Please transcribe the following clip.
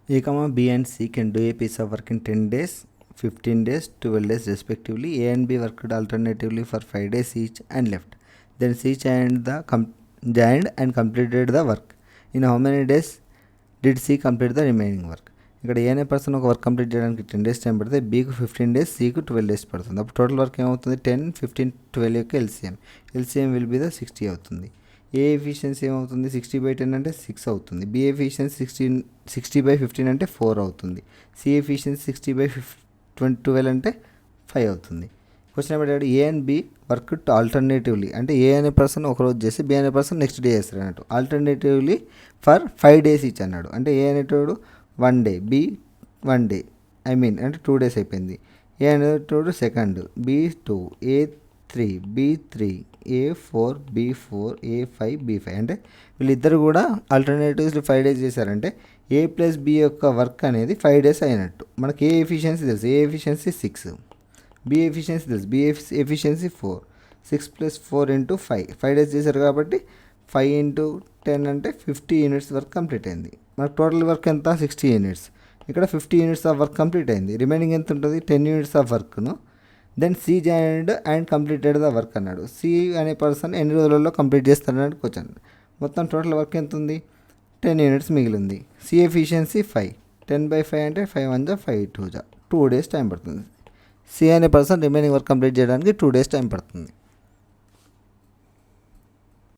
A, B and C can do a piece of work in 10 days, 15 days, 12 days respectively. A and B worked alternatively for 5 days each and left. Then C joined and completed the work. In how many days did C complete the remaining work? ఇక్కడ ఏ అనే person ఒక work complete చేయడానికి 10 days time పడితే బీకు 15 days, సికు 12 days పడుతుంది. అప్పుడు total work ఏమవుతుంది? 10, 15, 12 యొక్క LCM will be the 60 అవుతుంది. ఏ ఎఫిషియన్సీ ఏమవుతుంది? 60/10 అంటే 6 అవుతుంది. బి ఎఫిషియన్సీ 60/15 అంటే 4 అవుతుంది. సి ఎఫిషియన్సీ 60/12 అంటే 5 అవుతుంది. క్వశ్చన్ ఏమంటాడు? A and B work alternatively, అంటే ఏ అనే పర్సన్ ఒకరోజు చేసి బి అనే పర్సన్ నెక్స్ట్ డే చేస్తారు అన్నట్టు. ఆల్టర్నేటివ్లీ ఫర్ 5 డేస్ ఇచ్చి అన్నాడు. అంటే ఏ అనేటోడు 1 డే, బి 1 డే, అంటే 2 డేస్ అయిపోయింది. ఏ అనేటోడు సెకండ్, బి 2, ఏ 3, B 3, A4, B4, A5, B5. అంటే వీళ్ళిద్దరు కూడా ఆల్టర్నేటివ్స్లో 5 డేస్ చేశారంటే ఏ ప్లస్ బి యొక్క వర్క్ అనేది 5 డేస్ అయినట్టు. మనకి ఏ ఎఫిషియన్సీ తెలుసు, ఏ ఎఫిషియన్సీ 6, బి ఎఫిషియన్సీ తెలుసు, బి ఎఫిషియన్సీ 4, 6 + 4 × 5 డేస్ చేశారు కాబట్టి 5 × 10 అంటే 50 యూనిట్స్ వర్క్ కంప్లీట్ అయింది. మనకు టోటల్ వర్క్ ఎంత? 60 యూనిట్స్. ఇక్కడ 50 యూనిట్స్ ఆఫ్ వర్క్ కంప్లీట్ అయింది. రిమైనింగ్ ఎంత ఉంటుంది? 10 యూనిట్స్ ఆఫ్ వర్క్ను. Then C joined and completed the work అన్నాడు. సి అనే పర్సన్ ఎన్ని రోజులలో కంప్లీట్ చేస్తాడని క్వశ్చన్. మొత్తం టోటల్ వర్క్ ఎంత ఉంది? 10 యూనిట్స్ మిగిలింది. సి ఎఫిషియన్సీ 5, 10/5 అంటే 5 1 జా 5 2 జా 2 డేస్ టైం పడుతుంది. సి అనే పర్సన్ రిమైనింగ్ వర్క్ కంప్లీట్ చేయడానికి 2 డేస్ టైం పడుతుంది.